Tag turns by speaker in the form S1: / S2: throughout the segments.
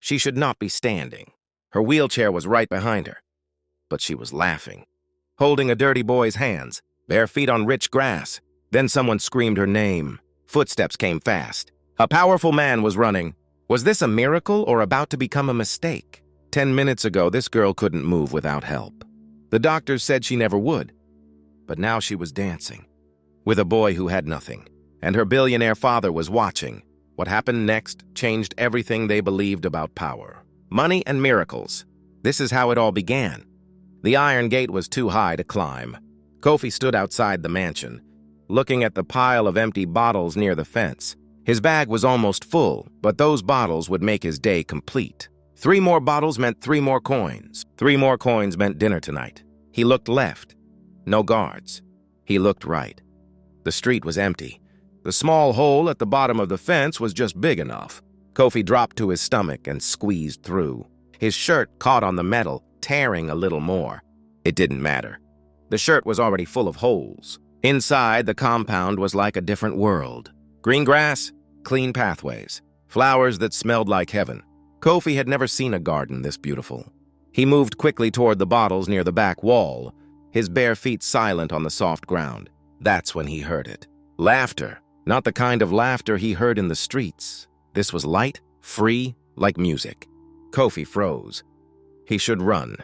S1: She should not be standing. Her wheelchair was right behind her. But she was laughing, holding a dirty boy's hands, bare feet on rich grass. Then someone screamed her name. Footsteps came fast. A powerful man was running. Was this a miracle or about to become a mistake? 10 minutes ago, this girl couldn't move without help. The doctors said she never would. But now she was dancing with a boy who had nothing, and her billionaire father was watching. What happened next changed everything they believed about power, money, and miracles. This is how it all began. The iron gate was too high to climb. Kofi stood outside the mansion, looking at the pile of empty bottles near the fence. His bag was almost full, but those bottles would make his day complete. 3 more bottles meant 3 more coins. 3 more coins meant dinner tonight. He looked left. No guards. He looked right. The street was empty. The small hole at the bottom of the fence was just big enough. Kofi dropped to his stomach and squeezed through. His shirt caught on the metal, tearing a little more. It didn't matter. The shirt was already full of holes. Inside, the compound was like a different world. Green grass, clean pathways, flowers that smelled like heaven. Kofi had never seen a garden this beautiful. He moved quickly toward the bottles near the back wall, his bare feet silent on the soft ground. That's when he heard it. Laughter, not the kind of laughter he heard in the streets. This was light, free, like music. Kofi froze. He should run,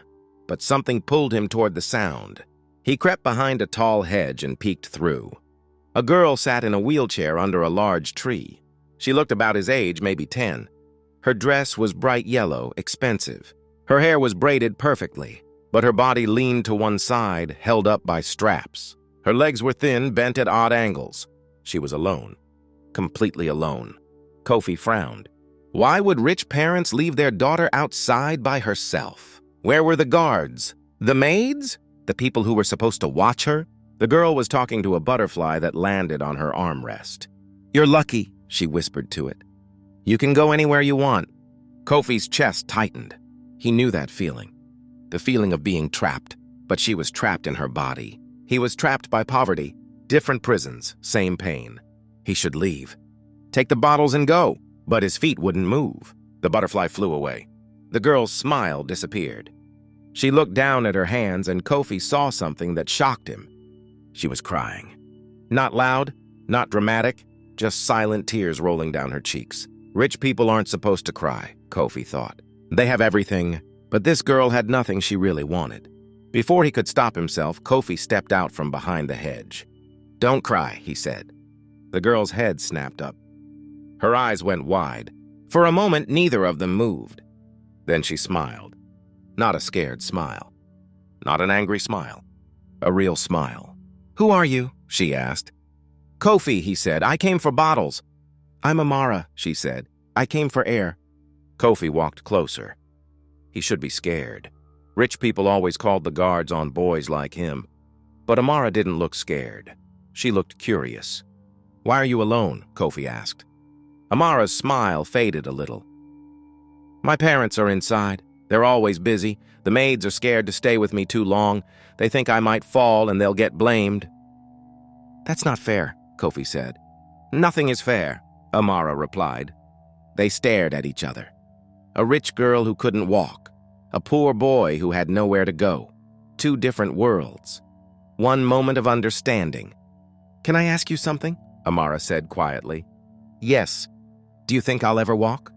S1: but something pulled him toward the sound. He crept behind a tall hedge and peeked through. A girl sat in a wheelchair under a large tree. She looked about his age, maybe 10. Her dress was bright yellow, expensive. Her hair was braided perfectly, but her body leaned to one side, held up by straps. Her legs were thin, bent at odd angles. She was alone. Completely alone. Kofi frowned. Why would rich parents leave their daughter outside by herself? Where were the guards? The maids? The people who were supposed to watch her? The girl was talking to a butterfly that landed on her armrest. "You're lucky," she whispered to it. "You can go anywhere you want." Kofi's chest tightened. He knew that feeling. The feeling of being trapped, but she was trapped in her body. He was trapped by poverty. Different prisons, same pain. He should leave. Take the bottles and go. But his feet wouldn't move. The butterfly flew away. The girl's smile disappeared. She looked down at her hands, and Kofi saw something that shocked him. She was crying. Not loud, not dramatic, just silent tears rolling down her cheeks. Rich people aren't supposed to cry, Kofi thought. They have everything, but this girl had nothing she really wanted. Before he could stop himself, Kofi stepped out from behind the hedge. "Don't cry," he said. The girl's head snapped up. Her eyes went wide. For a moment, neither of them moved. Then she smiled. Not a scared smile. Not an angry smile. A real smile. "Who are you?" she asked. "Kofi," he said. "I came for bottles." "I'm Amara," she said. "I came for air." Kofi walked closer. He should be scared. Rich people always called the guards on boys like him. But Amara didn't look scared. She looked curious. "Why are you alone?" Kofi asked. Amara's smile faded a little. "My parents are inside. They're always busy. The maids are scared to stay with me too long. They think I might fall and they'll get blamed." "That's not fair," Kofi said. "Nothing is fair," Amara replied. They stared at each other. A rich girl who couldn't walk. A poor boy who had nowhere to go. 2 different worlds. One moment of understanding. "Can I ask you something?" Amara said quietly. "Yes. Do you think I'll ever walk?"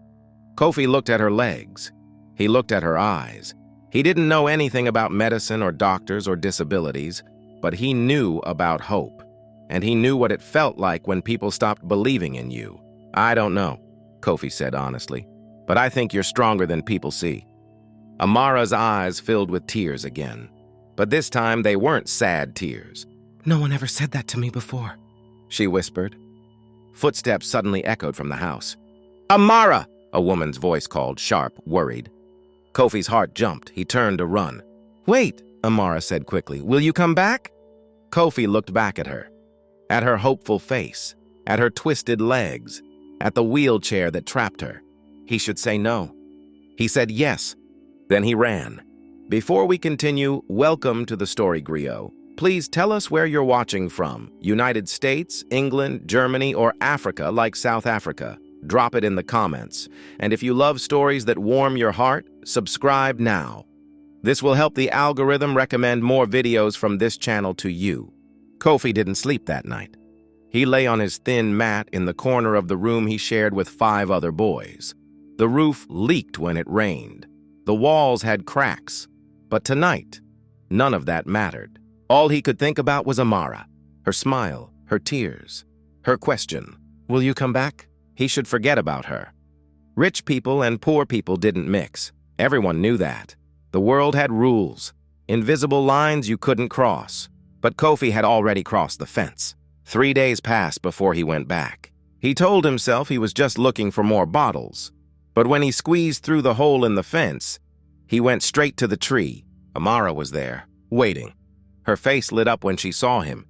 S1: Kofi looked at her legs. He looked at her eyes. He didn't know anything about medicine or doctors or disabilities, but he knew about hope. And he knew what it felt like when people stopped believing in you. "I don't know," Kofi said honestly, "but I think you're stronger than people see." Amara's eyes filled with tears again. But this time they weren't sad tears. "No one ever said that to me before," she whispered. Footsteps suddenly echoed from the house. "Amara!" a woman's voice called, sharp, worried. Kofi's heart jumped. He turned to run. "Wait," Amara said quickly. "Will you come back?" Kofi looked back at her hopeful face, at her twisted legs, at the wheelchair that trapped her. He should say no. He said yes. Then he ran. Before we continue, welcome to the story, Griot. Please tell us where you're watching from. United States, England, Germany, or Africa like South Africa. drop it in the comments. And if you love stories that warm your heart, subscribe now. This will help the algorithm recommend more videos from this channel to you. Kofi didn't sleep that night. He lay on his thin mat in the corner of the room he shared with 5 other boys. The roof leaked when it rained. The walls had cracks. But tonight, none of that mattered. All he could think about was Amara, her smile, her tears, her question, "Will you come back?" He should forget about her. Rich people and poor people didn't mix. Everyone knew that. The world had rules, invisible lines you couldn't cross. But Kofi had already crossed the fence. 3 days passed before he went back. He told himself he was just looking for more bottles. But when he squeezed through the hole in the fence, he went straight to the tree. Amara was there, waiting. Her face lit up when she saw him.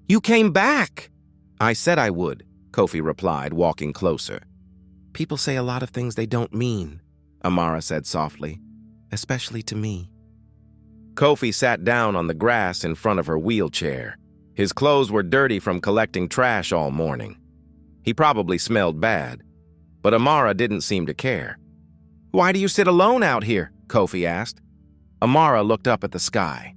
S1: "You came back!" "I said I would," Kofi replied, walking closer. "People say a lot of things they don't mean," Amara said softly, "especially to me." Kofi sat down on the grass in front of her wheelchair. His clothes were dirty from collecting trash all morning. He probably smelled bad, but Amara didn't seem to care. "Why do you sit alone out here?" Kofi asked. Amara looked up at the sky.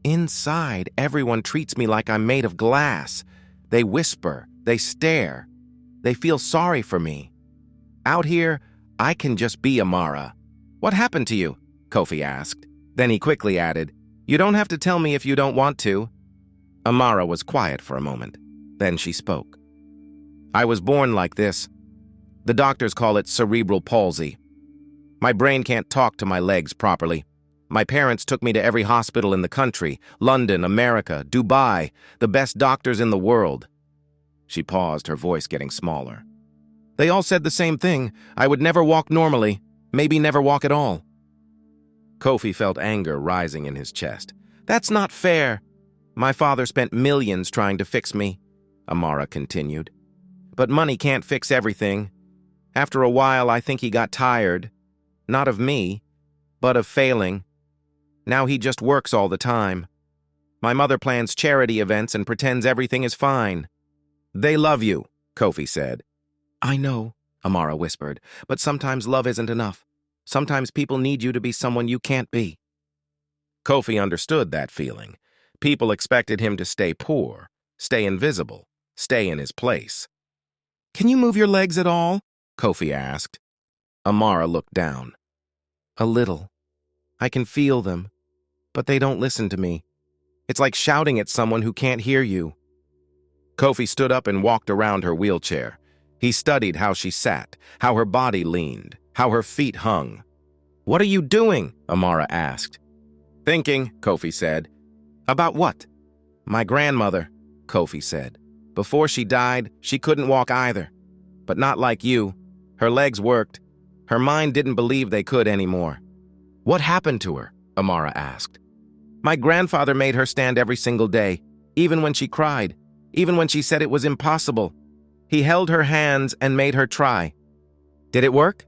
S1: "Inside, everyone treats me like I'm made of glass. They whisper, they stare, they feel sorry for me. Out here, I can just be Amara." "What happened to you?" Kofi asked. Then he quickly added, "You don't have to tell me if you don't want to." Amara was quiet for a moment. Then she spoke. "I was born like this. The doctors call it cerebral palsy. My brain can't talk to my legs properly. My parents took me to every hospital in the country, London, America, Dubai, the best doctors in the world." She paused, her voice getting smaller. "They all said the same thing. I would never walk normally, maybe never walk at all." Kofi felt anger rising in his chest. "That's not fair. My father spent millions trying to fix me," Amara continued. "But money can't fix everything. After a while, I think he got tired. Not of me, but of failing. Now he just works all the time. My mother plans charity events and pretends everything is fine." "They love you," Kofi said. "I know," Amara whispered, "but sometimes love isn't enough. Sometimes people need you to be someone you can't be." Kofi understood that feeling. People expected him to stay poor, stay invisible, stay in his place. "Can you move your legs at all?" Kofi asked. Amara looked down. "A little. I can feel them, but they don't listen to me. It's like shouting at someone who can't hear you." Kofi stood up and walked around her wheelchair. He studied how she sat, how her body leaned, how her feet hung. "What are you doing?" Amara asked. "Thinking," Kofi said. "About what?" "My grandmother," Kofi said. "Before she died, she couldn't walk either. But not like you. Her legs worked. Her mind didn't believe they could anymore." "What happened to her?" Amara asked. "My grandfather made her stand every single day, even when she cried, even when she said it was impossible. He held her hands and made her try." "Did it work?"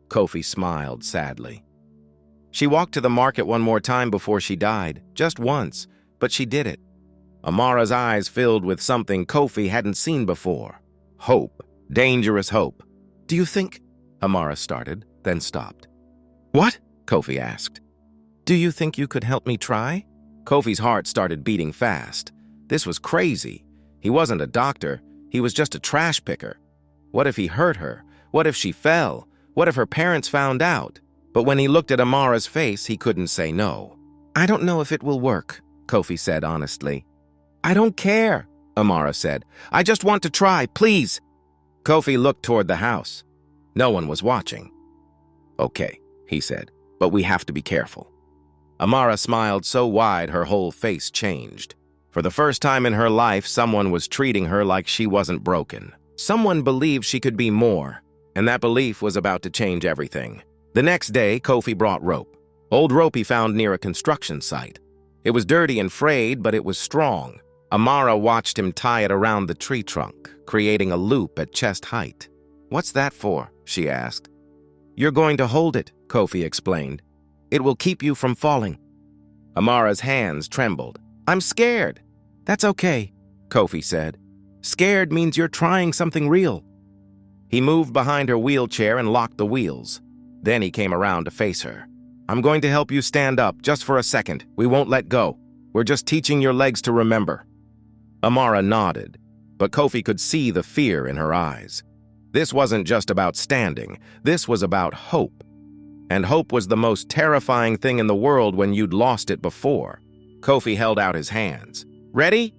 S1: Kofi smiled sadly. "She walked to the market one more time before she died, just once, but she did it." Amara's eyes filled with something Kofi hadn't seen before. Hope, dangerous hope. "Do you think—" Amara started, then stopped. "What?" Kofi asked. "Do you think you could help me try?" Kofi's heart started beating fast. This was crazy. He wasn't a doctor. He was just a trash picker. What if he hurt her? What if she fell? What if her parents found out? But when he looked at Amara's face, he couldn't say no. "I don't know if it will work," Kofi said honestly. "I don't care," Amara said. "I just want to try, please." Kofi looked toward the house. No one was watching. "Okay," he said, "but we have to be careful." Amara smiled so wide her whole face changed. For the first time in her life, someone was treating her like she wasn't broken. Someone believed she could be more, and that belief was about to change everything. The next day, Kofi brought rope. Old rope he found near a construction site. It was dirty and frayed, but it was strong. Amara watched him tie it around the tree trunk, creating a loop at chest height. "What's that for?" she asked. "You're going to hold it," Kofi explained. "It will keep you from falling." Amara's hands trembled. "I'm scared." "That's okay," Kofi said. "Scared means you're trying something real." He moved behind her wheelchair and locked the wheels. Then he came around to face her. "I'm going to help you stand up, just for a second. We won't let go. We're just teaching your legs to remember." Amara nodded, but Kofi could see the fear in her eyes. This wasn't just about standing. This was about hope. And hope was the most terrifying thing in the world when you'd lost it before. Kofi held out his hands. "Ready?"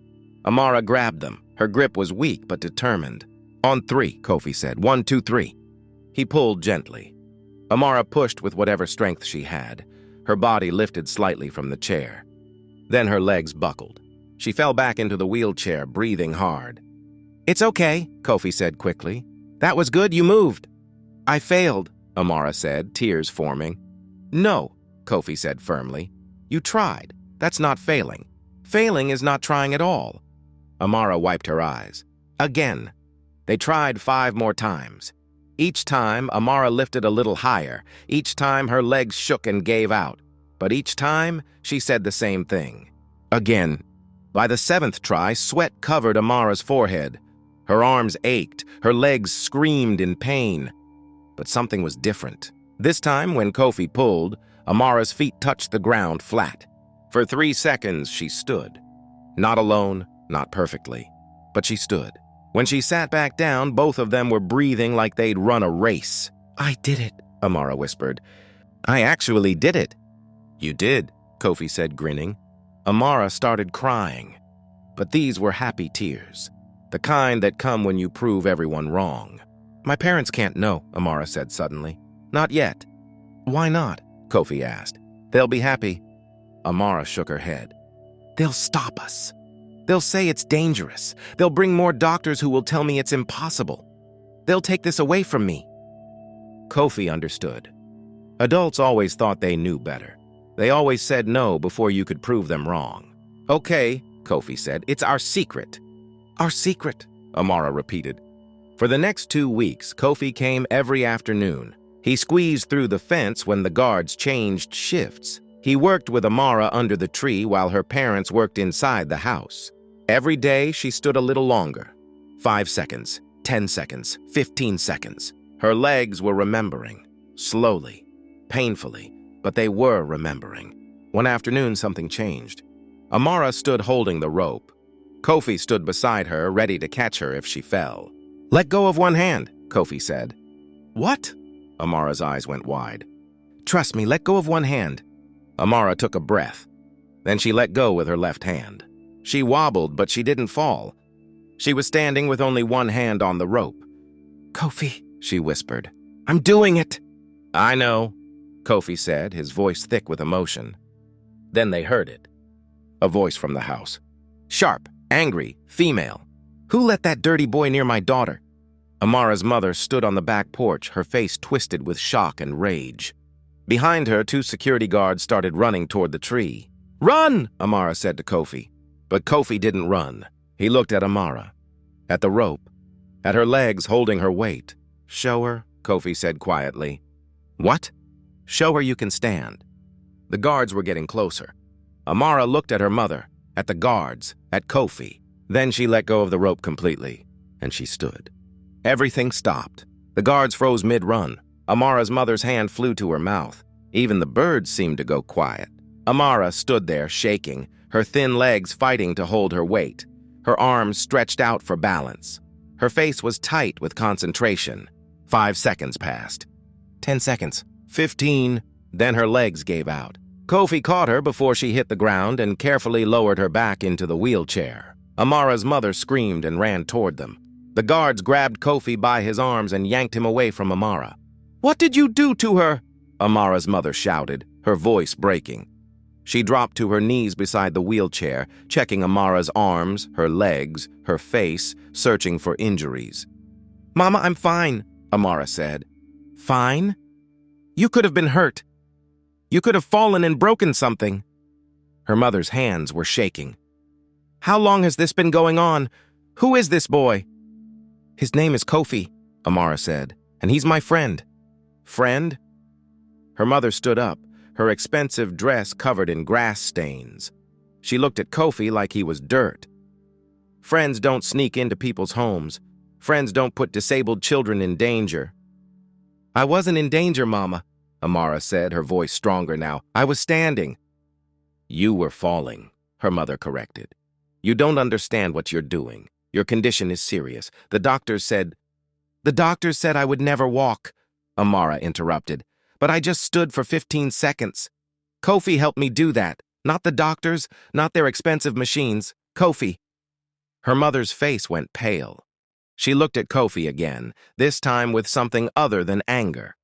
S1: Amara grabbed them. Her grip was weak but determined. "On 3, Kofi said. 1, 2, 3. He pulled gently. Amara pushed with whatever strength she had. Her body lifted slightly from the chair. Then her legs buckled. She fell back into the wheelchair, breathing hard. "It's okay," Kofi said quickly. "That was good, you moved." "I failed," Amara said, tears forming. "No," Kofi said firmly. "You tried. That's not failing. Failing is not trying at all." Amara wiped her eyes. Again. They tried 5 more times. Each time, Amara lifted a little higher. Each time, her legs shook and gave out. But each time, she said the same thing. Again. By the 7th try, sweat covered Amara's forehead. Her arms ached. Her legs screamed in pain. But something was different. This time, when Kofi pulled, Amara's feet touched the ground flat. For 3 seconds, she stood. Not alone, not perfectly, but she stood. When she sat back down, both of them were breathing like they'd run a race. "I did it," Amara whispered. "I actually did it." "You did," Kofi said, grinning. Amara started crying. But these were happy tears, the kind that come when you prove everyone wrong. "My parents can't know," Amara said suddenly. "Not yet." "Why not?" Kofi asked. "They'll be happy." Amara shook her head. "They'll stop us. They'll say it's dangerous. They'll bring more doctors who will tell me it's impossible. They'll take this away from me." Kofi understood. Adults always thought they knew better. They always said no before you could prove them wrong. "Okay," Kofi said, "it's our secret." "Our secret," Amara repeated. For the next 2 weeks, Kofi came every afternoon. He squeezed through the fence when the guards changed shifts. He worked with Amara under the tree while her parents worked inside the house. Every day, she stood a little longer. 5 seconds, 10 seconds, 15 seconds. Her legs were remembering, slowly, painfully, but they were remembering. One afternoon, something changed. Amara stood holding the rope. Kofi stood beside her, ready to catch her if she fell. "Let go of one hand," Kofi said. "What?" Amara's eyes went wide. "Trust me, let go of one hand." Amara took a breath. Then she let go with her left hand. She wobbled, but she didn't fall. She was standing with only one hand on the rope. "Kofi," she whispered. "I'm doing it." "I know," Kofi said, his voice thick with emotion. Then they heard it. A voice from the house. Sharp, angry, female. "Who let that dirty boy near my daughter?" Amara's mother stood on the back porch, her face twisted with shock and rage. Behind her, 2 security guards started running toward the tree. "Run!" Amara said to Kofi. But Kofi didn't run. He looked at Amara, at the rope, at her legs holding her weight. "Show her," Kofi said quietly. "What?" "Show her you can stand." The guards were getting closer. Amara looked at her mother, at the guards, at Kofi. Then she let go of the rope completely, and she stood. Everything stopped. The guards froze mid-run. Amara's mother's hand flew to her mouth. Even the birds seemed to go quiet. Amara stood there, shaking, her thin legs fighting to hold her weight. Her arms stretched out for balance. Her face was tight with concentration. 5 seconds passed. 10 seconds. 15. Then her legs gave out. Kofi caught her before she hit the ground and carefully lowered her back into the wheelchair. Amara's mother screamed and ran toward them. The guards grabbed Kofi by his arms and yanked him away from Amara. "What did you do to her?" Amara's mother shouted, her voice breaking. She dropped to her knees beside the wheelchair, checking Amara's arms, her legs, her face, searching for injuries. "Mama, I'm fine," Amara said. "Fine? You could have been hurt. You could have fallen and broken something." Her mother's hands were shaking. "How long has this been going on? Who is this boy?" "His name is Kofi," Amara said, "and he's my friend." "Friend?" Her mother stood up, her expensive dress covered in grass stains. She looked at Kofi like he was dirt. "Friends don't sneak into people's homes. Friends don't put disabled children in danger." "I wasn't in danger, Mama," Amara said, her voice stronger now. "I was standing." "You were falling," her mother corrected. "You don't understand what you're doing. Your condition is serious. The doctors said—" "The doctors said I would never walk," Amara interrupted. "But I just stood for 15 seconds. Kofi helped me do that. Not the doctors, not their expensive machines. Kofi." Her mother's face went pale. She looked at Kofi again, this time with something other than anger.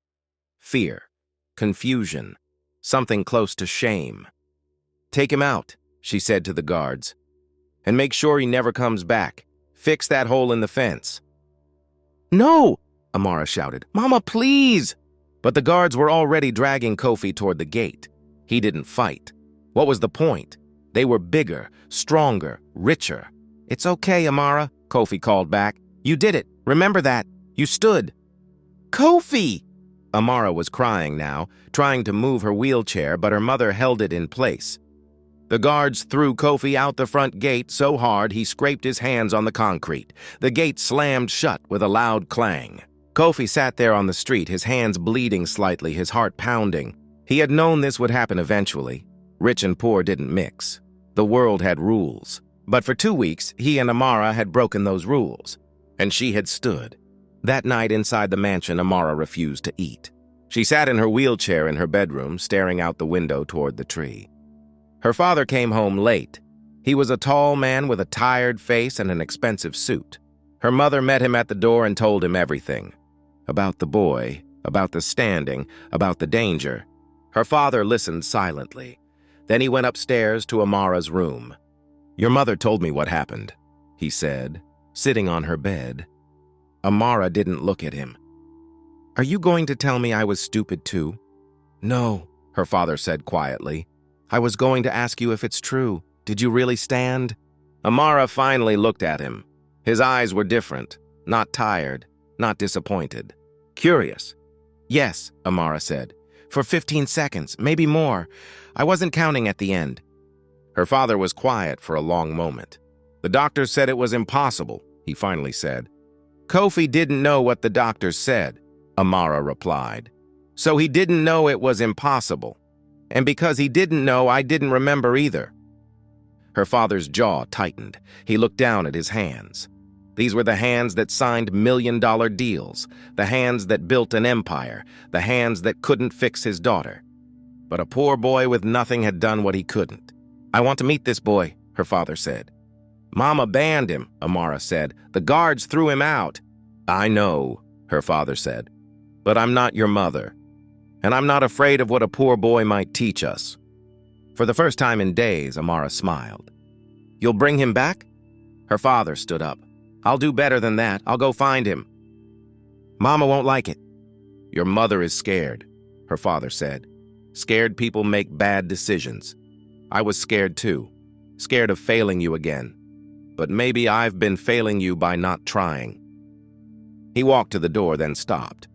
S1: Fear, confusion, something close to shame. "Take him out," she said to the guards. "And make sure he never comes back. Fix that hole in the fence." "No!" Amara shouted. "Mama, please!" But the guards were already dragging Kofi toward the gate. He didn't fight. What was the point? They were bigger, stronger, richer. "It's okay, Amara," Kofi called back. "You did it. Remember that. You stood." "Kofi!" Amara was crying now, trying to move her wheelchair, but her mother held it in place. The guards threw Kofi out the front gate so hard he scraped his hands on the concrete. The gate slammed shut with a loud clang. Kofi sat there on the street, his hands bleeding slightly, his heart pounding. He had known this would happen eventually. Rich and poor didn't mix. The world had rules. But for 2 weeks, he and Amara had broken those rules. And she had stood. That night inside the mansion, Amara refused to eat. She sat in her wheelchair in her bedroom, staring out the window toward the tree. Her father came home late. He was a tall man with a tired face and an expensive suit. Her mother met him at the door and told him everything. About the boy, about the standing, about the danger. Her father listened silently. Then he went upstairs to Amara's room. "Your mother told me what happened," he said, sitting on her bed. Amara didn't look at him. "Are you going to tell me I was stupid too?" "No," her father said quietly. "I was going to ask you if it's true. Did you really stand?" Amara finally looked at him. His eyes were different, not tired, not disappointed. Curious. "Yes," Amara said. "For 15 seconds, maybe more. I wasn't counting at the end." Her father was quiet for a long moment. "The doctors said it was impossible," he finally said. "Kofi didn't know what the doctors said," Amara replied. "So he didn't know it was impossible. And because he didn't know, I didn't remember either." Her father's jaw tightened. He looked down at his hands. These were the hands that signed million-dollar deals, the hands that built an empire, the hands that couldn't fix his daughter. But a poor boy with nothing had done what he couldn't. "I want to meet this boy," her father said. "Mama banned him," Amara said. "The guards threw him out." "I know," her father said. "But I'm not your mother. And I'm not afraid of what a poor boy might teach us." For the first time in days, Amara smiled. "You'll bring him back?" Her father stood up. "I'll do better than that. I'll go find him." "Mama won't like it." "Your mother is scared," her father said. "Scared people make bad decisions. I was scared too, scared of failing you again. But maybe I've been failing you by not trying." He walked to the door, then stopped.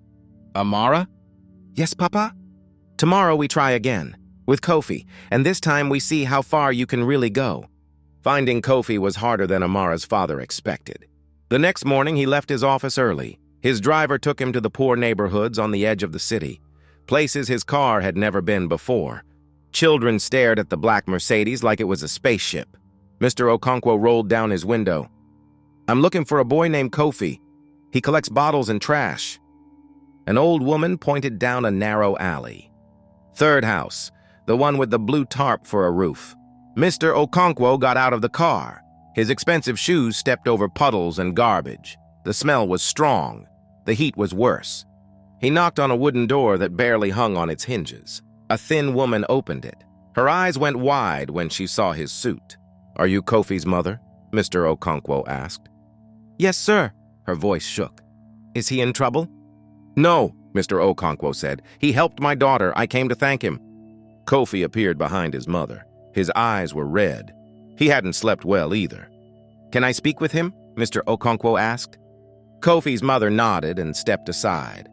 S1: "Amara?" "Yes, Papa?" "Tomorrow we try again, with Kofi, and this time we see how far you can really go." Finding Kofi was harder than Amara's father expected. The next morning, he left his office early. His driver took him to the poor neighborhoods on the edge of the city, places his car had never been before. Children stared at the black Mercedes like it was a spaceship. Mr. Okonkwo rolled down his window. "I'm looking for a boy named Kofi. He collects bottles and trash." An old woman pointed down a narrow alley. "Third house, the one with the blue tarp for a roof." Mr. Okonkwo got out of the car. His expensive shoes stepped over puddles and garbage. The smell was strong. The heat was worse. He knocked on a wooden door that barely hung on its hinges. A thin woman opened it. Her eyes went wide when she saw his suit. "Are you Kofi's mother?" Mr. Okonkwo asked. "Yes, sir." Her voice shook. "Is he in trouble?" "No," Mr. Okonkwo said. "He helped my daughter. I came to thank him." Kofi appeared behind his mother. His eyes were red. He hadn't slept well either. "Can I speak with him?" Mr. Okonkwo asked. Kofi's mother nodded and stepped aside.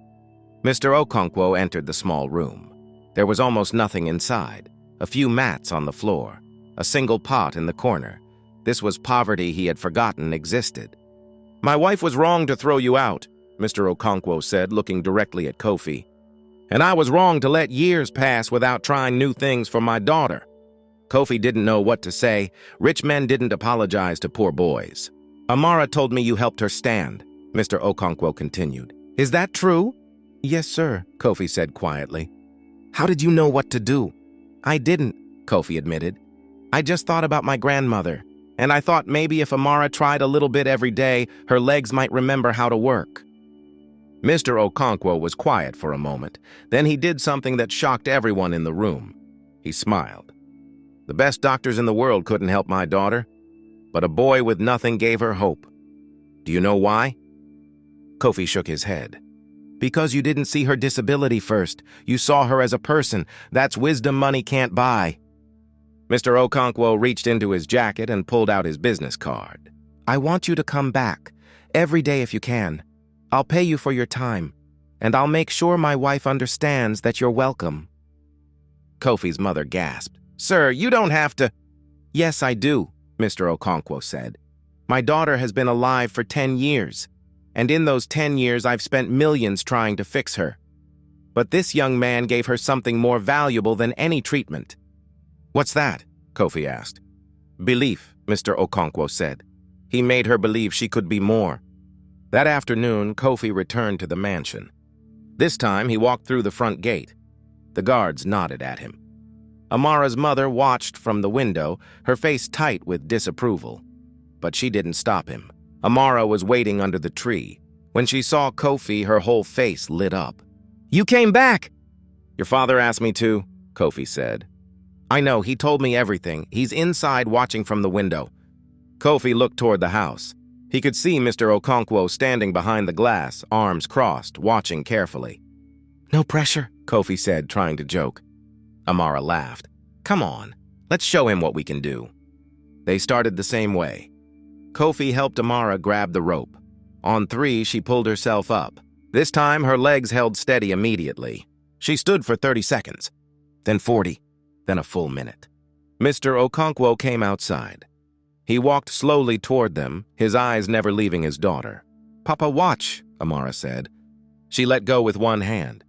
S1: Mr. Okonkwo entered the small room. There was almost nothing inside. A few mats on the floor. A single pot in the corner. This was poverty he had forgotten existed. My wife was wrong to throw you out, Mr. Okonkwo said, looking directly at Kofi. And I was wrong to let years pass without trying new things for my daughter. Kofi didn't know what to say. Rich men didn't apologize to poor boys. Amara told me you helped her stand, Mr. Okonkwo continued. Is that true? Yes, sir, Kofi said quietly. How did you know what to do? I didn't, Kofi admitted. I just thought about my grandmother, and I thought maybe if Amara tried a little bit every day, her legs might remember how to work. Mr. Okonkwo was quiet for a moment. Then he did something that shocked everyone in the room. He smiled. The best doctors in the world couldn't help my daughter, but a boy with nothing gave her hope. Do you know why? Kofi shook his head. Because you didn't see her disability first. You saw her as a person. That's wisdom money can't buy. Mr. Okonkwo reached into his jacket and pulled out his business card. I want you to come back, every day if you can. I'll pay you for your time, and I'll make sure my wife understands that you're welcome. Kofi's mother gasped. Sir, you don't have to. Yes, I do, Mr. Okonkwo said. My daughter has been alive for 10 years, and in those 10 years I've spent millions trying to fix her. But this young man gave her something more valuable than any treatment. What's that? Kofi asked. Belief, Mr. Okonkwo said. He made her believe she could be more. That afternoon, Kofi returned to the mansion. This time, he walked through the front gate. The guards nodded at him. Amara's mother watched from the window, her face tight with disapproval. But she didn't stop him. Amara was waiting under the tree. When she saw Kofi, her whole face lit up. You came back! Your father asked me to, Kofi said. I know, he told me everything. He's inside watching from the window. Kofi looked toward the house. He could see Mr. Okonkwo standing behind the glass, arms crossed, watching carefully. No pressure, Kofi said, trying to joke. Amara laughed. Come on, let's show him what we can do. They started the same way. Kofi helped Amara grab the rope. On 3, she pulled herself up. This time, her legs held steady immediately. She stood for 30 seconds, then 40, then a full minute. Mr. Okonkwo came outside. He walked slowly toward them, his eyes never leaving his daughter. Papa, watch, Amara said. She let go with one hand.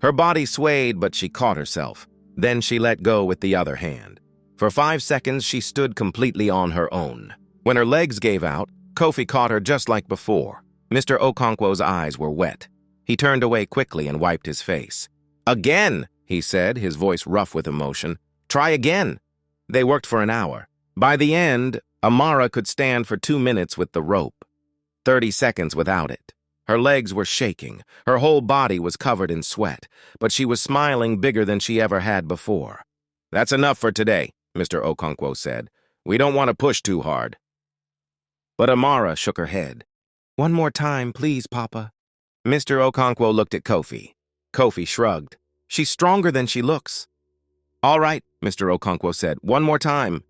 S1: Her body swayed, but she caught herself. Then she let go with the other hand. For 5 seconds, she stood completely on her own. When her legs gave out, Kofi caught her just like before. Mr. Okonkwo's eyes were wet. He turned away quickly and wiped his face. Again, he said, his voice rough with emotion. Try again. They worked for an hour. By the end, Amara could stand for 2 minutes with the rope, 30 seconds without it. Her legs were shaking, her whole body was covered in sweat, but she was smiling bigger than she ever had before. That's enough for today, Mr. Okonkwo said. We don't want to push too hard. But Amara shook her head. One more time, please, Papa. Mr. Okonkwo looked at Kofi. Kofi shrugged. She's stronger than she looks. All right, Mr. Okonkwo said. One more time.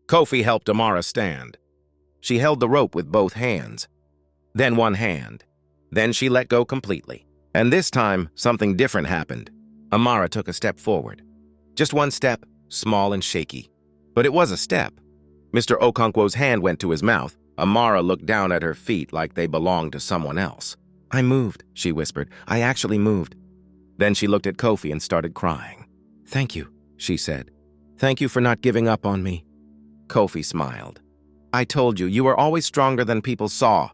S1: Kofi helped Amara stand. She held the rope with both hands, then one hand. Then she let go completely. And this time, something different happened. Amara took a step forward. Just one step, small and shaky. But it was a step. Mr. Okonkwo's hand went to his mouth. Amara looked down at her feet like they belonged to someone else. I moved, she whispered. I actually moved. Then she looked at Kofi and started crying. Thank you, she said. Thank you for not giving up on me. Kofi smiled. I told you, you were always stronger than people saw.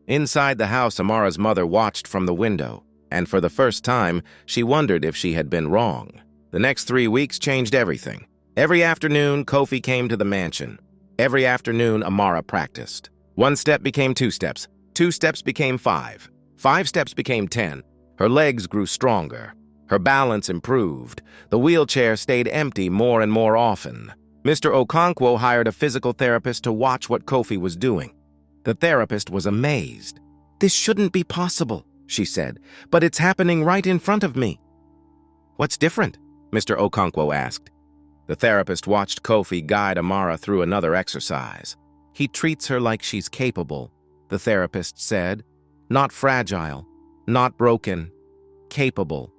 S1: Inside the house, Amara's mother watched from the window, and for the first time, she wondered if she had been wrong. The next 3 weeks changed everything. Every afternoon, Kofi came to the mansion. Every afternoon, Amara practiced. 1 step became 2 steps. 2 steps became 5. 5 steps became 10. Her legs grew stronger. Her balance improved. The wheelchair stayed empty more and more often. Mr. Okonkwo hired a physical therapist to watch what Kofi was doing. The therapist was amazed. This shouldn't be possible, she said, but it's happening right in front of me. What's different? Mr. Okonkwo asked. The therapist watched Kofi guide Amara through another exercise. He treats her like she's capable, the therapist said. Not fragile, not broken, capable.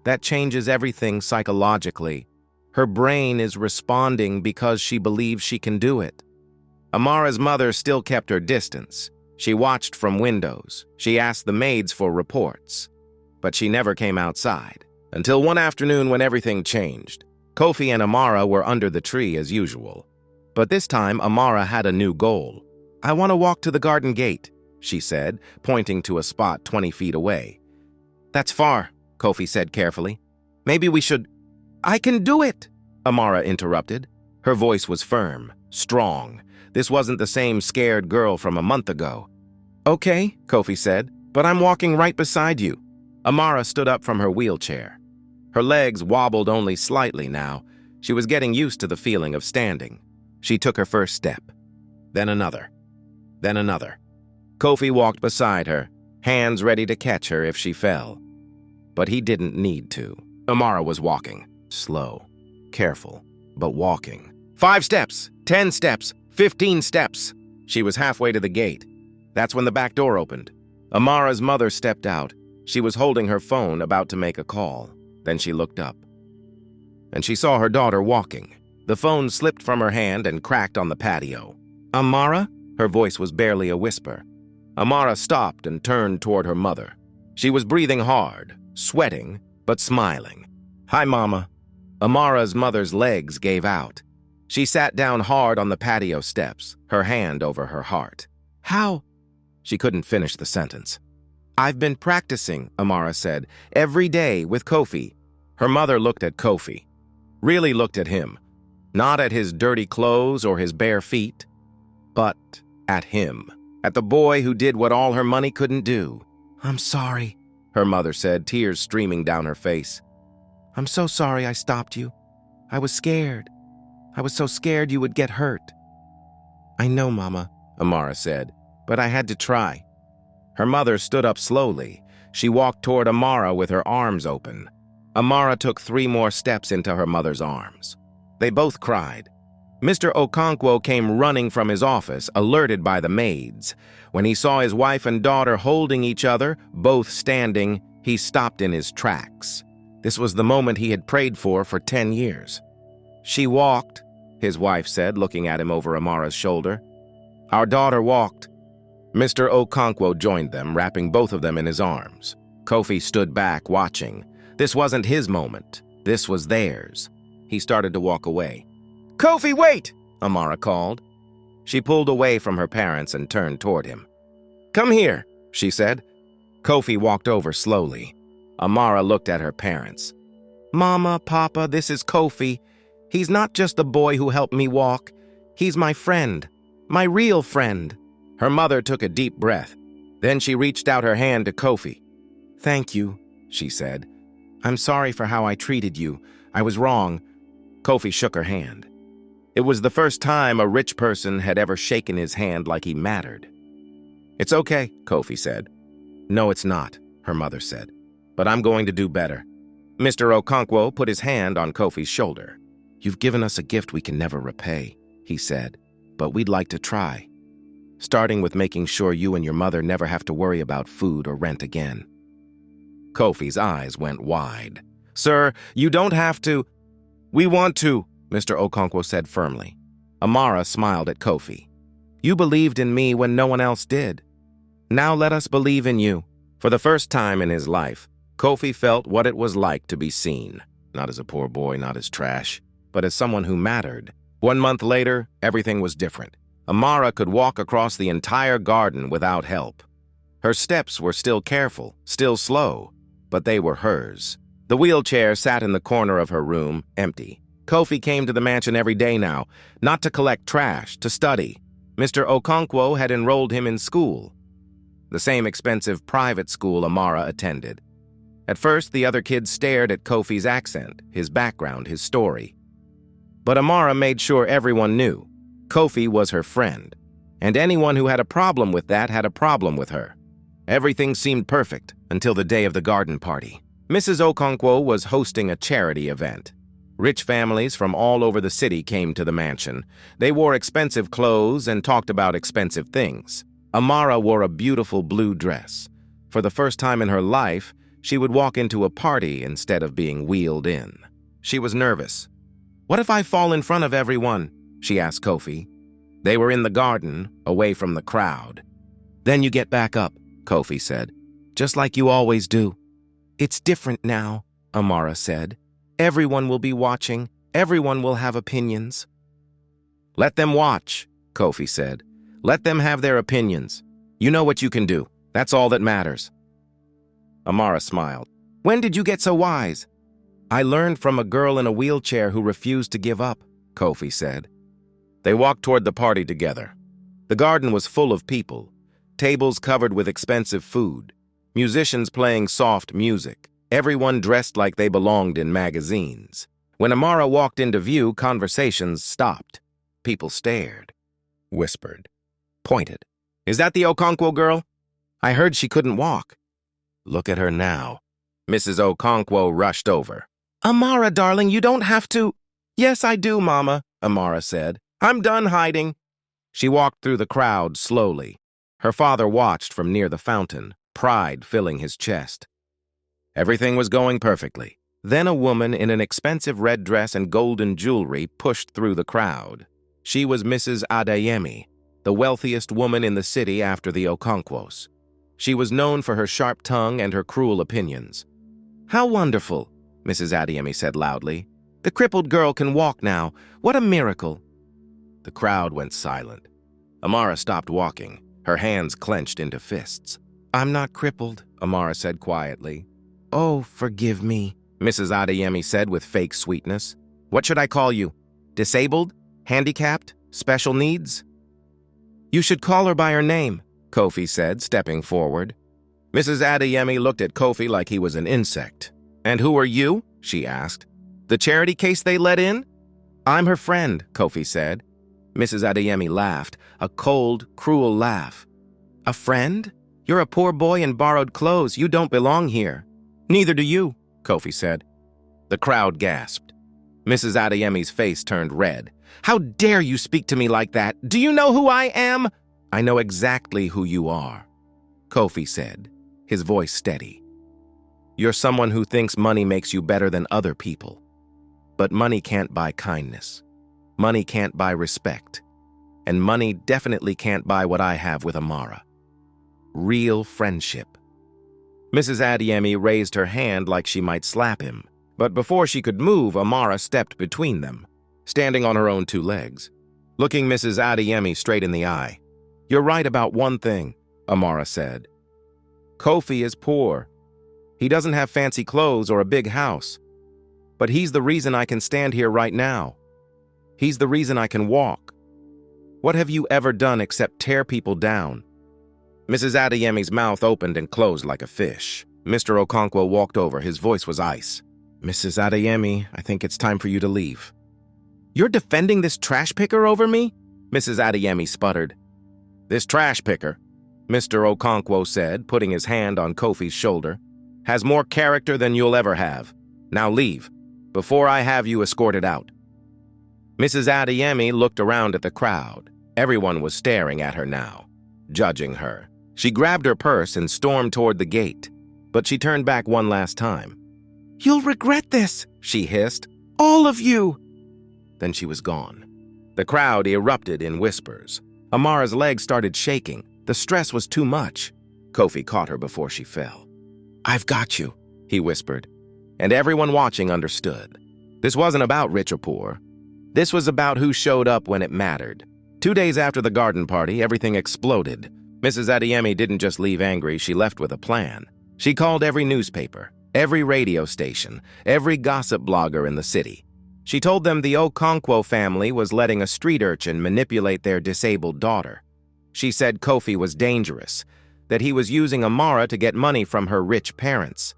S1: That changes everything psychologically. Her brain is responding because she believes she can do it. Amara's mother still kept her distance. She watched from windows. She asked the maids for reports. But she never came outside. Until one afternoon when everything changed. Kofi and Amara were under the tree as usual. But this time, Amara had a new goal. "I want to walk to the garden gate," she said, pointing to a spot 20 feet away. "That's far," Kofi said carefully. "Maybe we should—" "I can do it," Amara interrupted. Her voice was firm, strong. This wasn't the same scared girl from a month ago. "Okay," Kofi said, "but I'm walking right beside you." Amara stood up from her wheelchair. Her legs wobbled only slightly now. She was getting used to the feeling of standing. She took her first step. Then another. Then another. Kofi walked beside her, hands ready to catch her if she fell. But he didn't need to. Amara was walking. Slow. Careful. But walking. 5 steps. 10 steps. 15 steps. She was halfway to the gate. That's when the back door opened. Amara's mother stepped out. She was holding her phone, about to make a call. Then she looked up. And she saw her daughter walking. The phone slipped from her hand and cracked on the patio. "Amara?" Her voice was barely a whisper. Amara stopped and turned toward her mother. She was breathing hard, sweating, but smiling. "Hi, Mama." Amara's mother's legs gave out. She sat down hard on the patio steps, her hand over her heart. "How?" She couldn't finish the sentence. "I've been practicing," Amara said, "every day with Kofi." Her mother looked at Kofi. Really looked at him. Not at his dirty clothes or his bare feet, but at him. At the boy who did what all her money couldn't do. "I'm sorry," her mother said, tears streaming down her face. "I'm so sorry I stopped you. I was scared. I was so scared you would get hurt." "I know, Mama," Amara said, "but I had to try." Her mother stood up slowly. She walked toward Amara with her arms open. Amara took 3 more steps into her mother's arms. They both cried. Mr. Okonkwo came running from his office, alerted by the maids. When he saw his wife and daughter holding each other, both standing, he stopped in his tracks. This was the moment he had prayed for 10 years. "She walked," his wife said, looking at him over Amara's shoulder. "Our daughter walked." Mr. Okonkwo joined them, wrapping both of them in his arms. Kofi stood back, watching. This wasn't his moment. This was theirs. He started to walk away. "Kofi, wait!" Amara called. She pulled away from her parents and turned toward him. "Come here," she said. Kofi walked over slowly. Amara looked at her parents. "Mama, Papa, this is Kofi. He's not just the boy who helped me walk. He's my friend. My real friend." Her mother took a deep breath. Then she reached out her hand to Kofi. "Thank you," she said. "I'm sorry for how I treated you. I was wrong." Kofi shook her hand. It was the first time a rich person had ever shaken his hand like he mattered. "It's okay," Kofi said. "No, it's not," her mother said. "But I'm going to do better." Mr. Okonkwo put his hand on Kofi's shoulder. "You've given us a gift we can never repay," he said, "but we'd like to try. Starting with making sure you and your mother never have to worry about food or rent again." Kofi's eyes went wide. "Sir, you don't have to—" "We want to," Mr. Okonkwo said firmly. Amara smiled at Kofi. "You believed in me when no one else did. Now let us believe in you." For the first time in his life, Kofi felt what it was like to be seen. Not as a poor boy, not as trash, but as someone who mattered. 1 month later, everything was different. Amara could walk across the entire garden without help. Her steps were still careful, still slow, but they were hers. The wheelchair sat in the corner of her room, empty. Kofi came to the mansion every day now, not to collect trash, to study. Mr. Okonkwo had enrolled him in school, the same expensive private school Amara attended. At first, the other kids stared at Kofi's accent, his background, his story. But Amara made sure everyone knew. Kofi was her friend, and anyone who had a problem with that had a problem with her. Everything seemed perfect until the day of the garden party. Mrs. Okonkwo was hosting a charity event. Rich families from all over the city came to the mansion. They wore expensive clothes and talked about expensive things. Amara wore a beautiful blue dress. For the first time in her life, she would walk into a party instead of being wheeled in. She was nervous. "What if I fall in front of everyone?" she asked Kofi. They were in the garden, away from the crowd. Then you get back up, Kofi said. Just like you always do. It's different now, Amara said. Everyone will be watching. Everyone will have opinions. Let them watch, Kofi said. Let them have their opinions. You know what you can do. That's all that matters. Amara smiled. When did you get so wise? I learned from a girl in a wheelchair who refused to give up, Kofi said. They walked toward the party together. The garden was full of people, tables covered with expensive food, musicians playing soft music, everyone dressed like they belonged in magazines. When Amara walked into view, conversations stopped. People stared, whispered, pointed. Is that the Okonkwo girl? I heard she couldn't walk. Look at her now. Mrs. Okonkwo rushed over. Amara, darling, you don't have to. Yes, I do, Mama, Amara said. I'm done hiding. She walked through the crowd slowly. Her father watched from near the fountain, pride filling his chest. Everything was going perfectly. Then a woman in an expensive red dress and golden jewelry pushed through the crowd. She was Mrs. Adeyemi, the wealthiest woman in the city after the Okonkwos. She was known for her sharp tongue and her cruel opinions. How wonderful, Mrs. Adeyemi said loudly. The crippled girl can walk now. What a miracle. The crowd went silent. Amara stopped walking, her hands clenched into fists. I'm not crippled, Amara said quietly. Oh, forgive me, Mrs. Adeyemi said with fake sweetness. What should I call you? Disabled? Handicapped? Special needs? You should call her by her name, Kofi said, stepping forward. Mrs. Adeyemi looked at Kofi like he was an insect. And who are you? She asked. The charity case they let in? I'm her friend, Kofi said. Mrs. Adeyemi laughed, a cold, cruel laugh. A friend? You're a poor boy in borrowed clothes. You don't belong here. Neither do you, Kofi said. The crowd gasped. Mrs. Adeyemi's face turned red. How dare you speak to me like that? Do you know who I am? I know exactly who you are, Kofi said, his voice steady. You're someone who thinks money makes you better than other people. But money can't buy kindness. Money can't buy respect. And money definitely can't buy what I have with Amara. Real friendship. Mrs. Adeyemi raised her hand like she might slap him. But before she could move, Amara stepped between them, standing on her own two legs, looking Mrs. Adeyemi straight in the eye. You're right about one thing, Amara said. Kofi is poor. He doesn't have fancy clothes or a big house. But he's the reason I can stand here right now. He's the reason I can walk. What have you ever done except tear people down? Mrs. Adeyemi's mouth opened and closed like a fish. Mr. Okonkwo walked over. His voice was ice. Mrs. Adeyemi, I think it's time for you to leave. You're defending this trash picker over me? Mrs. Adeyemi sputtered. This trash picker, Mr. Okonkwo said, putting his hand on Kofi's shoulder, has more character than you'll ever have. Now leave, before I have you escorted out. Mrs. Adeyemi looked around at the crowd. Everyone was staring at her now, judging her. She grabbed her purse and stormed toward the gate, but she turned back one last time. You'll regret this, she hissed. All of you! Then she was gone. The crowd erupted in whispers. Amara's legs started shaking. The stress was too much. Kofi caught her before she fell. I've got you, he whispered, and everyone watching understood. This wasn't about rich or poor. This was about who showed up when it mattered. 2 days after the garden party, everything exploded. Mrs. Adeyemi didn't just leave angry, she left with a plan. She called every newspaper, every radio station, every gossip blogger in the city. She told them the Okonkwo family was letting a street urchin manipulate their disabled daughter. She said Kofi was dangerous, that he was using Amara to get money from her rich parents.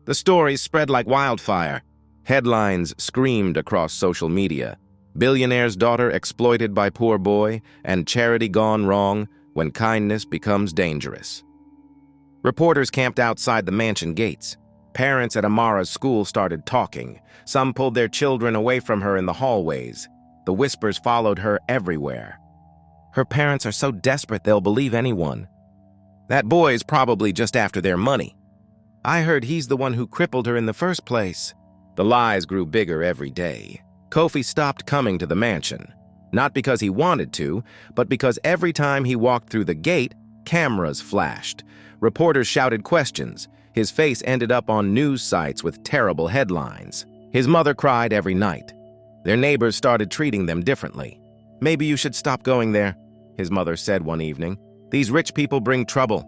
S1: The stories spread like wildfire. Headlines screamed across social media. Billionaire's daughter exploited by poor boy, and charity gone wrong when kindness becomes dangerous. Reporters camped outside the mansion gates. Parents at Amara's school started talking. Some pulled their children away from her in the hallways. The whispers followed her everywhere. Her parents are so desperate they'll believe anyone. That boy's probably just after their money. I heard he's the one who crippled her in the first place. The lies grew bigger every day. Kofi stopped coming to the mansion. Not because he wanted to, but because every time he walked through the gate, Cameras flashed. Reporters shouted questions. His face ended up on news sites with terrible headlines. His mother cried every night. Their neighbors started treating them differently. "Maybe you should stop going there," his mother said one evening. "These rich people bring trouble."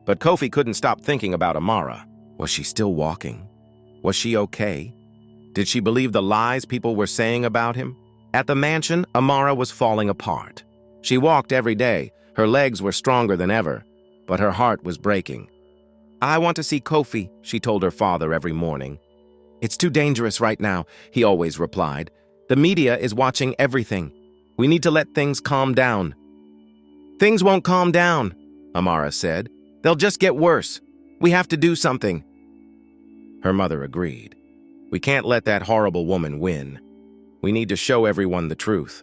S1: But Kofi couldn't stop thinking about Amara. Was she still walking? Was she okay? Did she believe the lies people were saying about him? At the mansion, Amara was falling apart. She walked every day. Her legs were stronger than ever, but her heart was breaking. "I want to see Kofi," she told her father every morning. "It's too dangerous right now," he always replied. "The media is watching everything. We need to let things calm down." "Things won't calm down," Amara said. "They'll just get worse. We have to do something." Her mother agreed. "We can't let that horrible woman win. We need to show everyone the truth."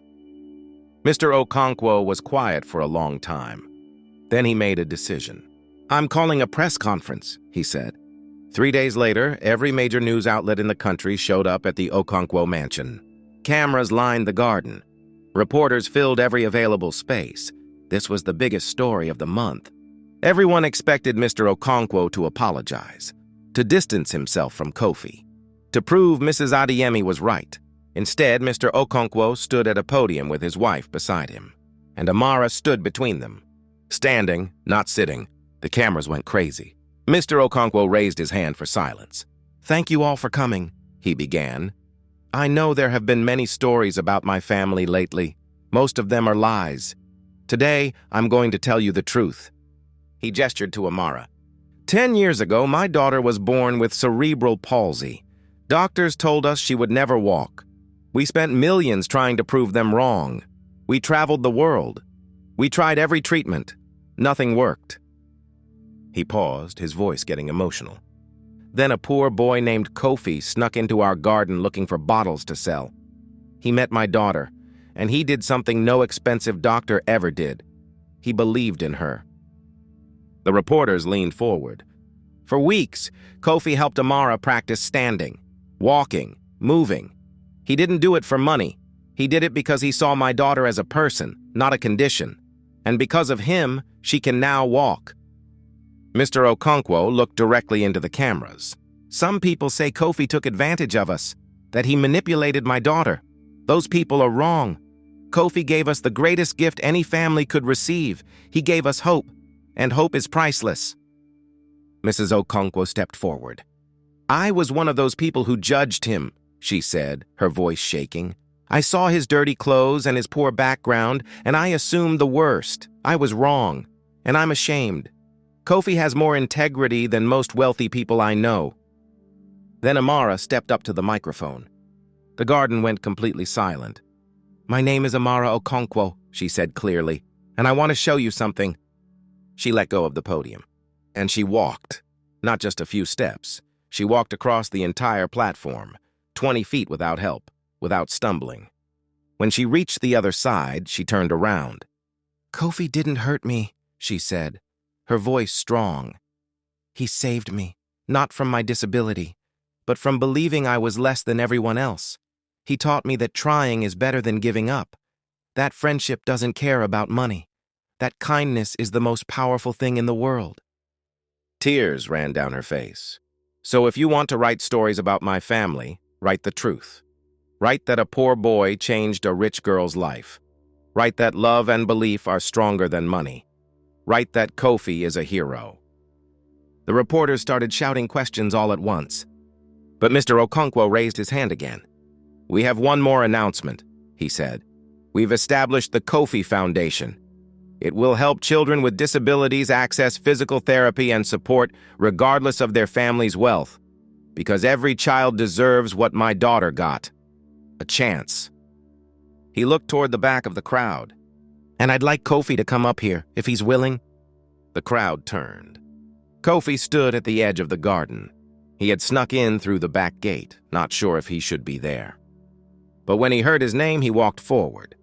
S1: Mr. Okonkwo was quiet for a long time. Then he made a decision. "I'm calling a press conference," he said. 3 days later, every major news outlet in the country showed up at the Okonkwo mansion. Cameras lined the garden. Reporters filled every available space. This was the biggest story of the month. Everyone expected Mr. Okonkwo to apologize, to distance himself from Kofi, to prove Mrs. Adeyemi was right. Instead, Mr. Okonkwo stood at a podium with his wife beside him, and Amara stood between them. Standing, not sitting, the cameras went crazy. Mr. Okonkwo raised his hand for silence. "Thank you all for coming," he began. "I know there have been many stories about my family lately. Most of them are lies. Today, I'm going to tell you the truth." He gestured to Amara. 10 years ago, my daughter was born with cerebral palsy. Doctors told us she would never walk. We spent millions trying to prove them wrong. We traveled the world. We tried every treatment. Nothing worked. He paused, his voice getting emotional. Then a poor boy named Kofi snuck into our garden looking for bottles to sell. He met my daughter, and he did something no expensive doctor ever did. He believed in her. The reporters leaned forward. For weeks, Kofi helped Amara practice standing, walking, moving. He didn't do it for money. He did it because he saw my daughter as a person, not a condition. And because of him, she can now walk. Mr. Okonkwo looked directly into the cameras. "Some people say Kofi took advantage of us, that he manipulated my daughter. Those people are wrong. Kofi gave us the greatest gift any family could receive. He gave us hope, and hope is priceless." Mrs. Okonkwo stepped forward. "I was one of those people who judged him," she said, her voice shaking. "I saw his dirty clothes and his poor background, and I assumed the worst. I was wrong, and I'm ashamed. Kofi has more integrity than most wealthy people I know." Then Amara stepped up to the microphone. The garden went completely silent. "My name is Amara Okonkwo," she said clearly, "and I want to show you something." She let go of the podium, and she walked, not just a few steps. She walked across the entire platform, 20 feet without help, without stumbling. When she reached the other side, she turned around. "Kofi didn't hurt me," she said, her voice strong. "He saved me, not from my disability, but from believing I was less than everyone else. He taught me that trying is better than giving up. That friendship doesn't care about money. That kindness is the most powerful thing in the world." Tears ran down her face. "So if you want to write stories about my family, write the truth. Write that a poor boy changed a rich girl's life. Write that love and belief are stronger than money. Write that Kofi is a hero." The reporters started shouting questions all at once. But Mr. Okonkwo raised his hand again. "We have one more announcement," he said. "We've established the Kofi Foundation. It will help children with disabilities access physical therapy and support regardless of their family's wealth, because every child deserves what my daughter got, a chance." He looked toward the back of the crowd. "And I'd like Kofi to come up here, if he's willing." The crowd turned. Kofi stood at the edge of the garden. He had snuck in through the back gate, not sure if he should be there. But when he heard his name, he walked forward.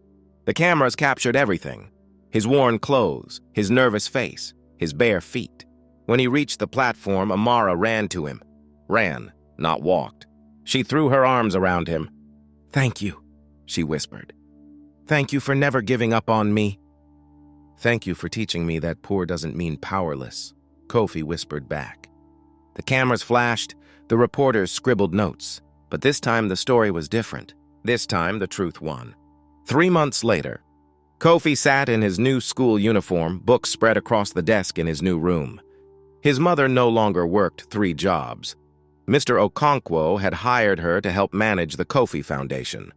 S1: The cameras captured everything: his worn clothes, his nervous face, his bare feet. When he reached the platform, Amara ran to him. Ran, not walked. She threw her arms around him. "Thank you," she whispered. "Thank you for never giving up on me." Thank you for teaching me that poor doesn't mean powerless, Kofi whispered back. The cameras flashed, the reporters scribbled notes. But this time the story was different. This time the truth won. 3 months later, Kofi sat in his new school uniform, books spread across the desk in his new room. His mother no longer worked 3 jobs. Mr. Okonkwo had hired her to help manage the Kofi Foundation.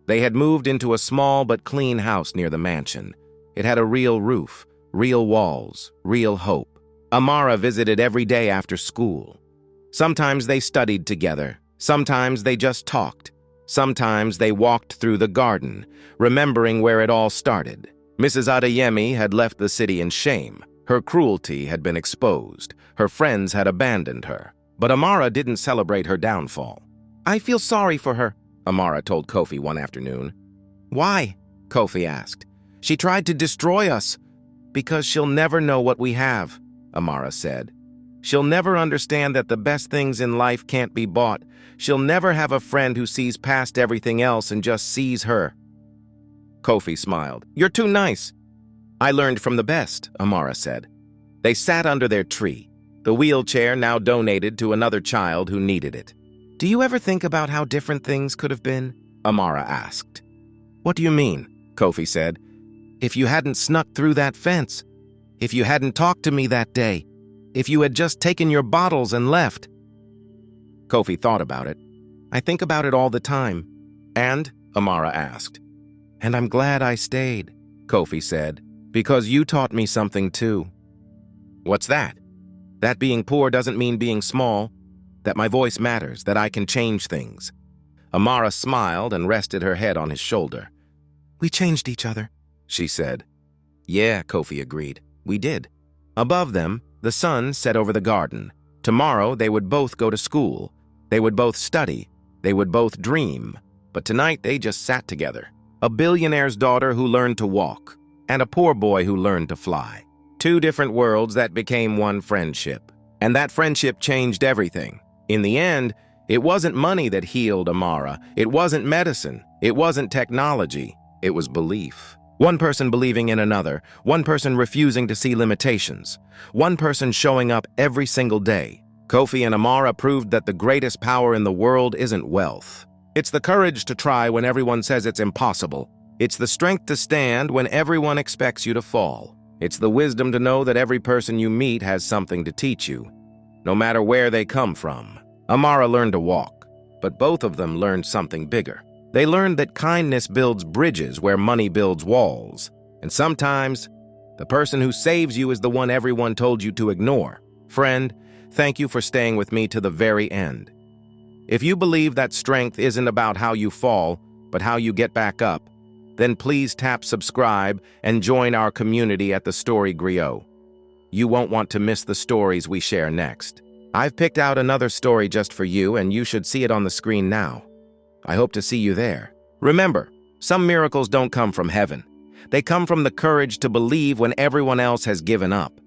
S1: They had moved into a small but clean house near the mansion. It had a real roof, real walls, real hope. Amara visited every day after school. Sometimes they studied together. Sometimes they just talked. Sometimes they walked through the garden, remembering where it all started. Mrs. Adeyemi had left the city in shame. Her cruelty had been exposed. Her friends had abandoned her. But Amara didn't celebrate her downfall. "I feel sorry for her," Amara told Kofi one afternoon. "Why?" Kofi asked. "She tried to destroy us." "Because she'll never know what we have," Amara said. "She'll never understand that the best things in life can't be bought. She'll never have a friend who sees past everything else and just sees her." Kofi smiled. "You're too nice." "I learned from the best," Amara said. They sat under their tree, the wheelchair now donated to another child who needed it. "Do you ever think about how different things could have been?" Amara asked. "What do you mean?" Kofi said. "If you hadn't snuck through that fence, if you hadn't talked to me that day, if you had just taken your bottles and left." Kofi thought about it. "I think about it all the time." "And?" Amara asked. "And I'm glad I stayed," Kofi said, "because you taught me something too." "What's that?" "That being poor doesn't mean being small, that my voice matters, that I can change things." Amara smiled and rested her head on his shoulder. "We changed each other," she said. "Yeah," Kofi agreed. "We did." Above them, the sun set over the garden. Tomorrow, they would both go to school. They would both study. They would both dream. But tonight, they just sat together. A billionaire's daughter who learned to walk, and a poor boy who learned to fly. 2 different worlds that became one friendship. And that friendship changed everything. In the end, it wasn't money that healed Amara. It wasn't medicine. It wasn't technology. It was belief. One person believing in another. One person refusing to see limitations. One person showing up every single day. Kofi and Amara proved that the greatest power in the world isn't wealth. It's the courage to try when everyone says it's impossible. It's the strength to stand when everyone expects you to fall. It's the wisdom to know that every person you meet has something to teach you, no matter where they come from. Amara learned to walk, but both of them learned something bigger. They learned that kindness builds bridges where money builds walls. And sometimes, the person who saves you is the one everyone told you to ignore. Friend, thank you for staying with me to the very end. If you believe that strength isn't about how you fall, but how you get back up, then please tap subscribe and join our community at the Story Griot. You won't want to miss the stories we share next. I've picked out another story just for you, and you should see it on the screen now. I hope to see you there. Remember, some miracles don't come from heaven. They come from the courage to believe when everyone else has given up.